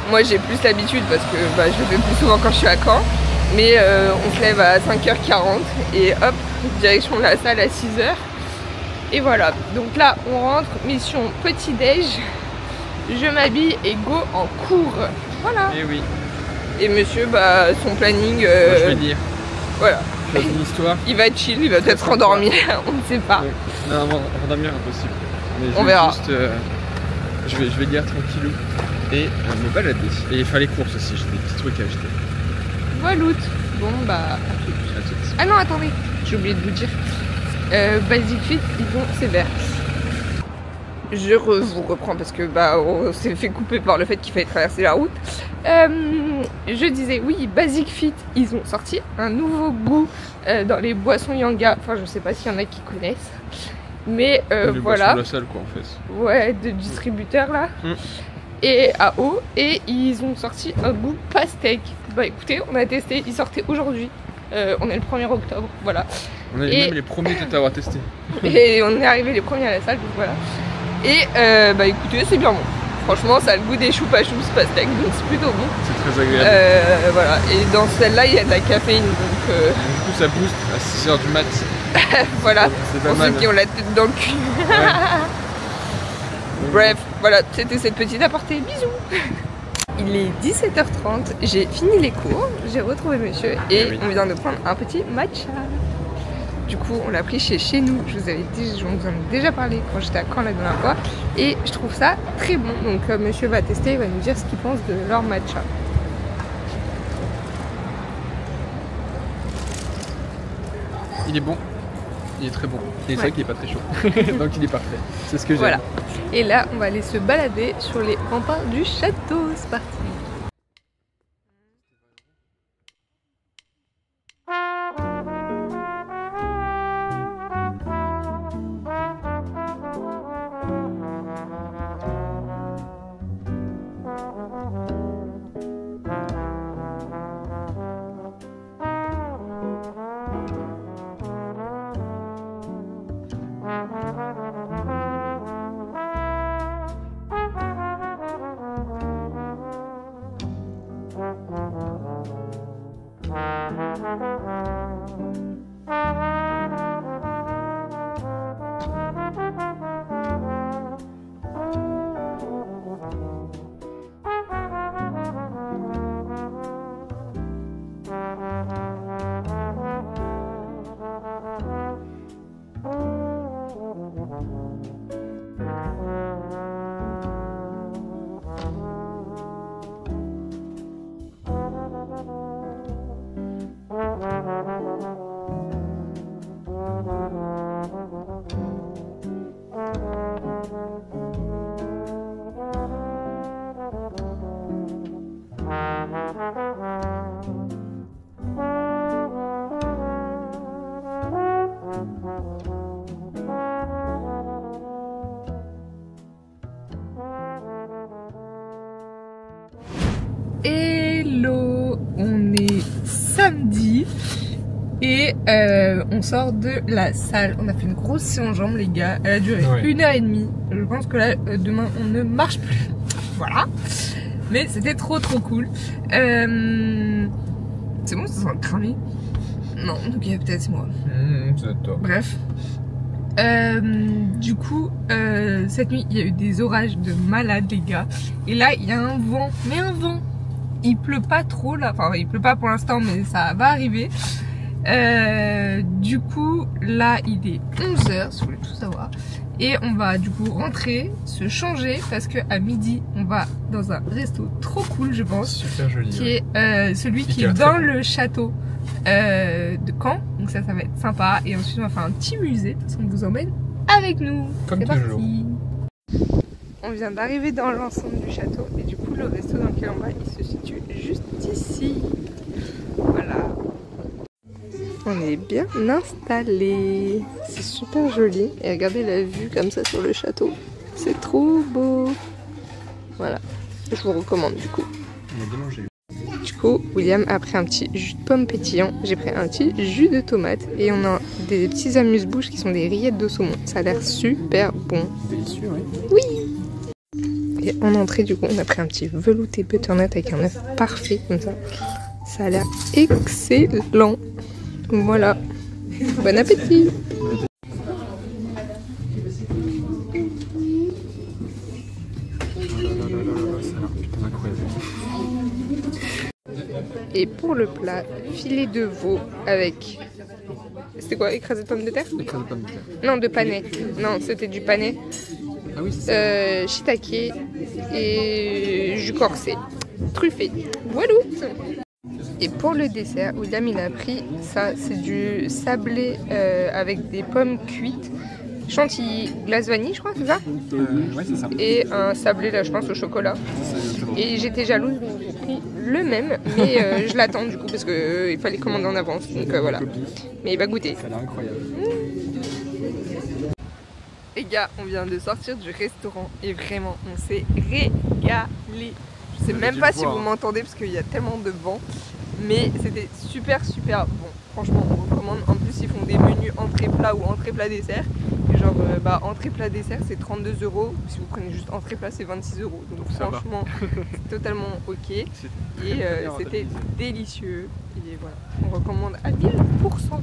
Moi j'ai plus l'habitude parce que je le fais plus souvent quand je suis à Caen. Mais on se lève à 5h40 et hop, direction de la salle à 6h. Et voilà, donc là on rentre, mission petit déj. Je m'habille et go en cours. Voilà. Et oui. Et monsieur, son planning... Moi, je vais dire. Voilà. C'est une histoire. Il va chill, il va peut-être rendormir, on ne sait pas. Oui. Non, rendormir impossible. Mais on verra. Juste, je vais lire tranquillou et me balader. Et faire les courses aussi, j'ai des petits trucs à acheter. Voiloute. Bon, à toutes. Ah non, attendez, j'ai oublié de vous dire. Basic Fit, ils vont sévère. je vous reprends parce que bah on s'est fait couper par le fait qu'il fallait traverser la route. Je disais oui, Basic Fit, ils ont sorti un nouveau goût dans les boissons Yanga. Enfin, je sais pas s'il y en a qui connaissent, mais les voilà. De la salle quoi en fait. Ouais, de distributeurs là. Et à eau, et ils ont sorti un goût pastèque. Bah écoutez, on a testé, ils sortaient aujourd'hui. On est le 1er octobre, voilà. On est même les premiers à avoir testé. Et on est arrivé les premiers à la salle, donc voilà. Et bah écoutez, c'est bien bon. Franchement, ça a le goût des choupa choups pastèques, donc c'est plutôt bon. C'est très agréable. Voilà. Et dans celle-là, il y a de la caféine, donc... Du coup, ça booste à 6h du mat. Voilà, pour ceux qui ont la tête dans le cul. Ouais. Bref, voilà, c'était cette petite aparté. Bisous. Il est 17h30, j'ai fini les cours, j'ai retrouvé monsieur et on vient de prendre un petit matcha. Du coup, on l'a pris chez nous, je vous en ai déjà parlé quand j'étais à Caen la dernière fois. Et je trouve ça très bon, donc monsieur va tester, il va nous dire ce qu'il pense de leur matcha. Il est bon, il est très bon. Et c'est vrai qu'il est pas très chaud, donc il est parfait. C'est ce que j'aime. Voilà. Et là, on va aller se balader sur les remparts du château. C'est parti. Hello, on est samedi et on sort de la salle. On a fait une grosse séance jambes les gars, elle a duré 1h30. Je pense que là demain on ne marche plus. Voilà. Mais c'était trop cool. C'est bon, ça sent cramé. Non, donc il y a peut-être moi. C'est toi. Bref. Du coup, cette nuit il y a eu des orages de malades les gars. Et là il y a un vent, mais un vent. Il pleut pas trop là, enfin il pleut pas pour l'instant mais ça va arriver. Du coup là il est 11h si vous voulez tout savoir. Et on va du coup rentrer, se changer parce que à midi on va dans un resto trop cool je pense. Super joli. Qui est celui qui est dans le château de Caen. Donc ça va être sympa. Et ensuite on va faire un petit musée, de toute façon on vous emmène avec nous. Comme toujours. On vient d'arriver dans l'ensemble du château et du coup le resto dans lequel on va il se situe juste ici. Voilà. On est bien installé. C'est super joli. Et regardez la vue comme ça sur le château. C'est trop beau. Voilà. Je vous recommande du coup. On a bien mangé. Du coup, William a pris un petit jus de pomme pétillant. J'ai pris un petit jus de tomate. Et on a des petits amuse-bouches qui sont des rillettes de saumon. Ça a l'air super bon. Délicieux, oui. Oui. Et en entrée, du coup, on a pris un petit velouté butternut avec un œuf parfait comme ça. Ça a l'air excellent. Voilà. Bon appétit. Et pour le plat, filet de veau avec... C'était quoi? Écrasé de pommes de terre? Écrasé de pommes de terre. Non, de panais. Non, c'était du panais. Ah oui, c'est ça. Shiitake et jus corsé. Truffé. Voilà. Et pour le dessert, William il a pris ça, c'est du sablé avec des pommes cuites chantilly glace vanille, je crois, c'est ça? Ouais, c'est ça. Et un sablé, là, je pense, au chocolat. Et j'étais jalouse, donc j'ai pris le même, mais je l'attends du coup, parce qu'il fallait commander en avance, donc voilà. Mais il va goûter. Ça a l'air incroyable. Les gars, on vient de sortir du restaurant et vraiment, on s'est régalé. Je sais même pas si vous m'entendez parce qu'il y a tellement de vent, mais c'était super bon. Franchement, on recommande. En plus, ils font des menus entrée plat ou entrée plat dessert. Et genre, entrée plat dessert, c'est 32 €. Si vous prenez juste entrée plat, c'est 26 €. Donc franchement, c'est totalement ok. Et c'était délicieux. Et voilà, on recommande à 1000%.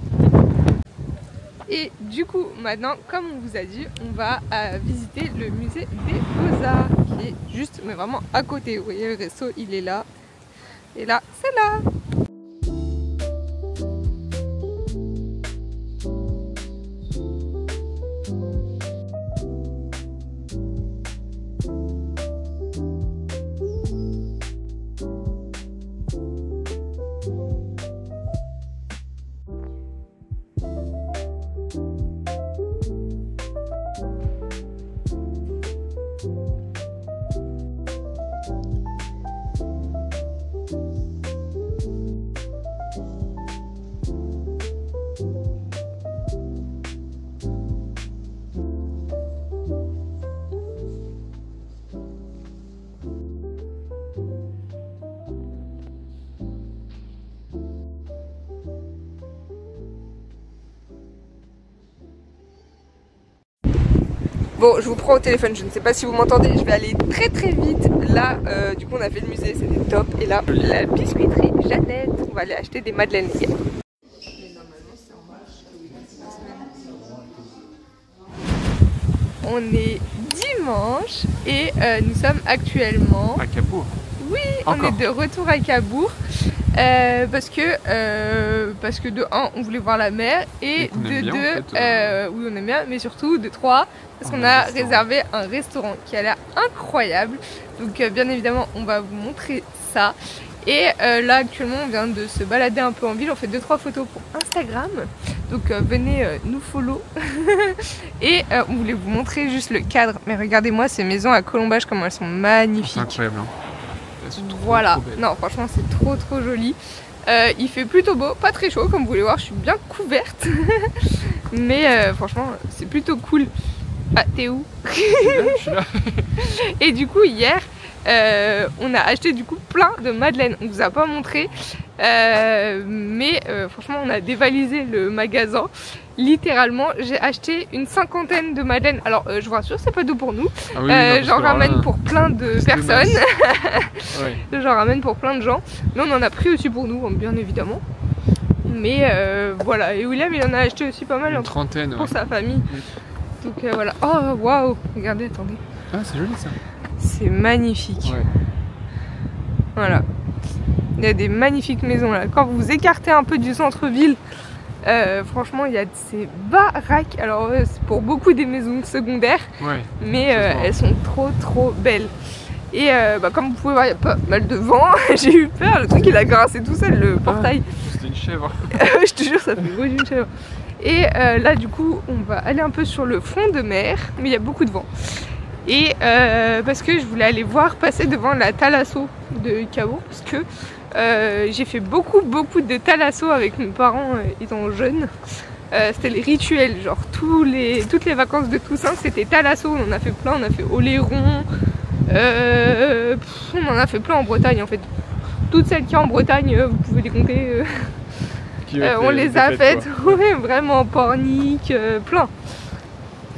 Et du coup, maintenant, comme on vous a dit, on va visiter le musée des Beaux-Arts, qui est juste, mais vraiment à côté. Vous voyez, le resto, il est là. Et là, c'est là. Bon, je vous prends au téléphone, je ne sais pas si vous m'entendez, je vais aller très vite. Là, du coup, on a fait le musée, c'était top. Et là, la biscuiterie Jeannette, on va aller acheter des madeleines. On est dimanche et nous sommes actuellement à Cabourg. Oui, encore. On est de retour à Cabourg parce que de 1, on voulait voir la mer et de 2, oui on aime bien, mais surtout de 3, parce qu'on a réservé un restaurant qui a l'air incroyable. Donc bien évidemment, on va vous montrer ça. Et là actuellement, on vient de se balader un peu en ville, on fait 2-3 photos pour Instagram. Donc venez nous follow. Et on voulait vous montrer juste le cadre. Mais regardez-moi ces maisons à colombage, comment elles sont magnifiques. C'est incroyable, hein. Voilà, non franchement c'est trop joli. Il fait plutôt beau, pas très chaud comme vous pouvez voir, je suis bien couverte. Mais franchement c'est plutôt cool. Ah t'es où? Je suis là. Et du coup hier on a acheté du coup plein de madeleines. On vous a pas montré mais franchement on a dévalisé le magasin. Littéralement j'ai acheté une 50aine de madeleines. Alors je vous rassure, c'est pas tout pour nous. Ah oui, j'en ramène pour plein de personnes. Ouais. J'en ramène pour plein de gens. Mais on en a pris aussi pour nous, bien évidemment. Mais voilà, et William il en a acheté aussi pas mal une trentaine pour sa famille. Donc voilà. Oh waouh, regardez, attendez. Ah c'est joli ça. C'est magnifique. Ouais. Voilà. Il y a des magnifiques maisons là. Quand vous vous écartez un peu du centre-ville, franchement il y a ces baraques. Alors c'est pour beaucoup des maisons secondaires, ouais, mais elles sont trop belles. Et comme vous pouvez voir, il y a pas mal de vent. J'ai eu peur, le truc il a grincé tout seul, le portail. C'était une chèvre. Je te jure, ça fait bruit d'une chèvre. Et là du coup on va aller un peu sur le front de mer, mais il y a beaucoup de vent. Et parce que je voulais aller voir passer devant la Thalasso de Cabourg, parce que j'ai fait beaucoup de Thalasso avec mes parents étant jeunes. C'était les rituels, genre toutes les vacances de Toussaint c'était Thalasso. On en a fait plein, on a fait Oléron, on en a fait plein en Bretagne en fait. Toutes celles qu'il y a en Bretagne, vous pouvez les compter. On les a faites, ouais, vraiment, Pornic, plein.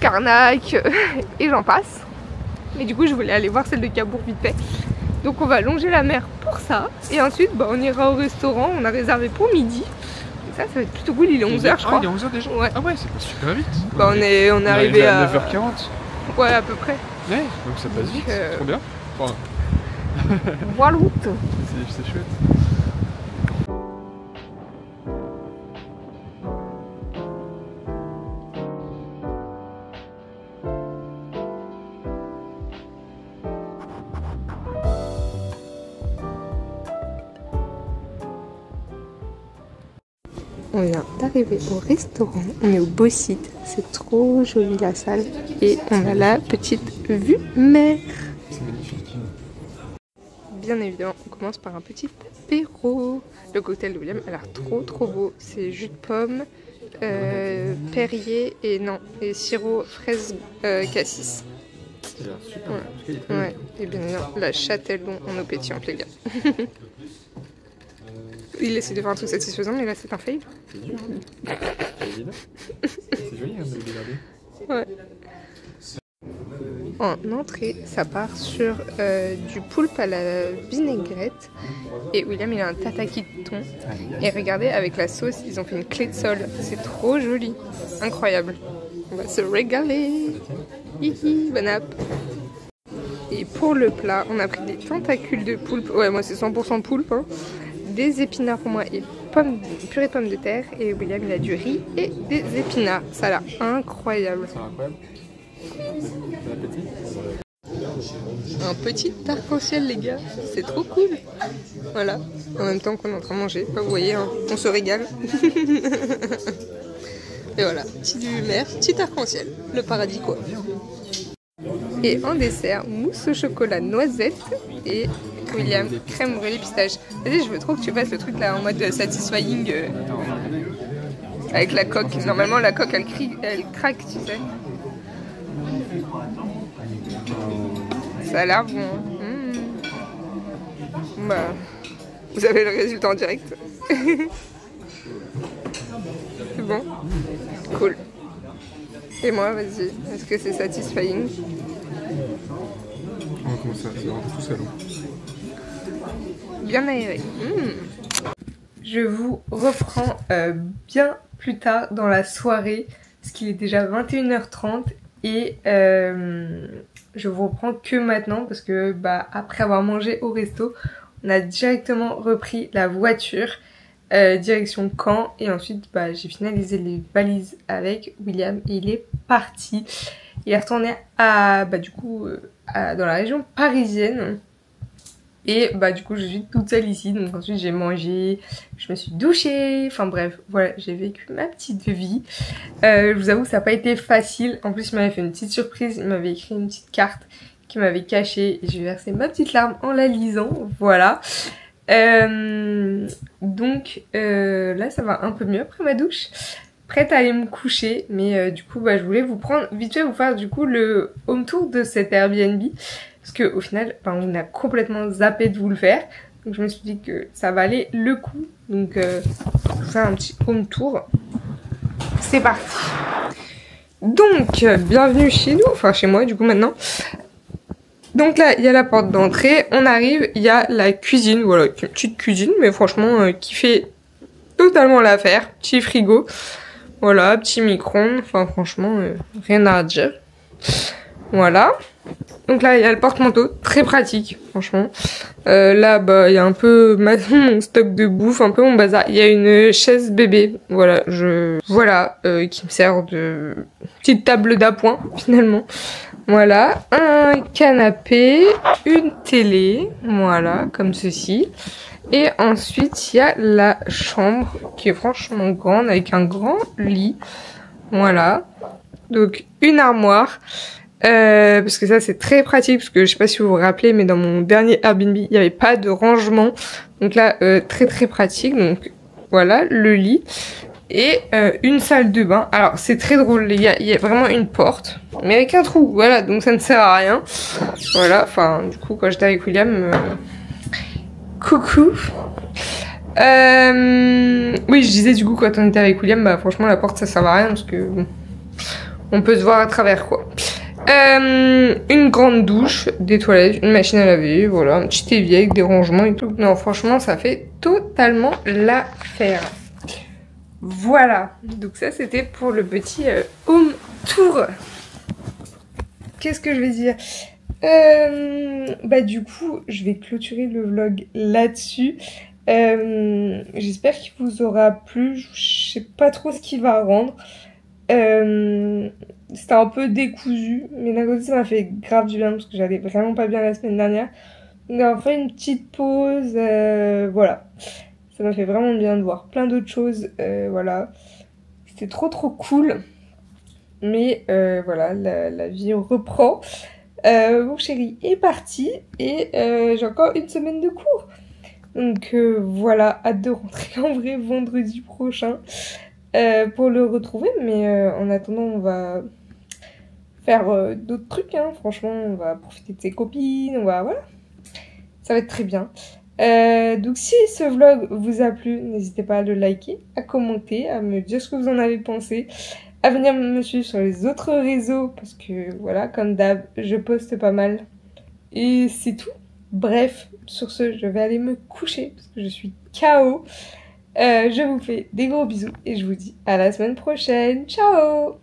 Carnac, et j'en passe. Mais du coup je voulais aller voir celle de Cabourg vite fait. Donc on va longer la mer pour ça. Et ensuite on ira au restaurant, on a réservé pour midi. Et ça va être plutôt cool, il est 11h je crois. Ah il est 11h déjà, ouais. Ah ouais, c'est pas super vite. On est arrivé à 9h40. Ouais à peu près. Ouais, donc ça passe vite, c'est trop bien. Enfin... Voir la route. C'est chouette. on vient d'arriver au restaurant, on est au beau site, c'est trop joli la salle et on a la petite vue mer. C'est magnifique. Bien évidemment, on commence par un petit apéro. Le cocktail de William a l'air trop beau, c'est jus de pomme, Perrier et sirop fraise cassis. Super. Ouais, et bien évidemment, la Châtellon en eau pétillante les gars. Il essaie de faire un truc satisfaisant, mais là c'est un fail. C'est dur. C'est joli hein, de le regarder. Ouais. En entrée, ça part sur du poulpe à la vinaigrette. Et William il a un tataki de thon. Et regardez, avec la sauce, ils ont fait une clé de sol. C'est trop joli. Incroyable. On va se régaler. Hihi, bon app. Et pour le plat, on a pris des tentacules de poulpe. Ouais, moi c'est 100% poulpe. Hein. Des épinards pour moi et purée de pommes de terre. Et William il a du riz et des épinards. Ça a l'air incroyable. C'est incroyable. Bon appétit. Un petit arc-en-ciel les gars, c'est trop cool. Voilà, en même temps qu'on est en train de manger, vous voyez, hein, on se régale. Et voilà, petit du mer, petit arc-en-ciel, le paradis quoi. Et en dessert, mousse au chocolat noisette et William, crème brûlée pistache. Vas-y, je veux trop que tu fasses le truc là en mode satisfying avec la coque. Normalement la coque elle craque, tu sais. Ça a l'air bon. Bah, vous avez le résultat en direct. C'est bon? Cool. Et moi, vas-y, est-ce que c'est satisfying? Comment ça? C'est vraiment tout salon. Bien aéré. Je vous reprends bien plus tard dans la soirée, parce qu'il est déjà 21h30 et je vous reprends que maintenant parce que après avoir mangé au resto, on a directement repris la voiture direction Caen et ensuite j'ai finalisé les valises avec William et il est parti. Il est retourné à dans la région parisienne. Et du coup je suis toute seule ici, donc ensuite j'ai mangé, je me suis douchée, enfin bref, voilà, j'ai vécu ma petite vie. Je vous avoue que ça n'a pas été facile, en plus il m'avait fait une petite surprise, il m'avait écrit une petite carte qu'il m'avait cachée et j'ai versé ma petite larme en la lisant, voilà. Donc là ça va un peu mieux après ma douche, prête à aller me coucher, mais du coup je voulais vous faire du coup le home tour de cet Airbnb. Parce qu'au final, on a complètement zappé de vous le faire. Donc je me suis dit que ça valait le coup. Donc je vais faire un petit home tour. C'est parti. Donc bienvenue chez nous. Enfin chez moi du coup maintenant. Donc là il y a la porte d'entrée. On arrive, il y a la cuisine. Voilà, une petite cuisine. Mais franchement qui fait totalement l'affaire. Petit frigo. Voilà, petit micro-ondes. Enfin franchement rien à dire. Voilà. Donc là il y a le porte-manteau, très pratique franchement. Là il y a un peu mon stock de bouffe, un peu mon bazar. Il y a une chaise bébé, voilà, qui me sert de petite table d'appoint finalement. Voilà, un canapé, une télé, voilà, comme ceci. Et ensuite il y a la chambre qui est franchement grande avec un grand lit. Voilà, donc une armoire. Parce que ça c'est très pratique parce que je sais pas si vous vous rappelez mais dans mon dernier Airbnb il n'y avait pas de rangement, donc là très pratique. Donc voilà le lit et une salle de bain. Alors c'est très drôle les gars, il y a vraiment une porte mais avec un trou, voilà, donc ça ne sert à rien. Voilà, enfin du coup quand j'étais avec William coucou. Oui je disais du coup quand on était avec William franchement la porte ça sert à rien parce que on peut se voir à travers quoi. Une grande douche, des toilettes, une machine à laver, voilà, un petit évier avec des rangements et tout. Non, franchement, ça fait totalement l'affaire. Voilà, donc ça c'était pour le petit home tour. Qu'est-ce que je vais dire? Du coup, je vais clôturer le vlog là-dessus. J'espère qu'il vous aura plu. Je sais pas trop ce qu'il va rendre. C'était un peu décousu, mais d'un côté ça m'a fait grave du bien parce que j'allais vraiment pas bien la semaine dernière. Donc on va faire une petite pause, voilà. Ça m'a fait vraiment bien de voir plein d'autres choses, voilà. C'était trop cool. Mais voilà, la vie reprend. Mon chéri est parti et j'ai encore une semaine de cours. Donc voilà, hâte de rentrer en vrai vendredi prochain pour le retrouver. Mais en attendant, on va faire d'autres trucs. Hein. Franchement, on va profiter de ses copines. Voilà. Ça va être très bien. Donc si ce vlog vous a plu, n'hésitez pas à le liker, à commenter, à me dire ce que vous en avez pensé, à venir me suivre sur les autres réseaux parce que voilà, comme d'hab, je poste pas mal. Et c'est tout. Bref, sur ce, je vais aller me coucher parce que je suis KO. Je vous fais des gros bisous et je vous dis à la semaine prochaine. Ciao!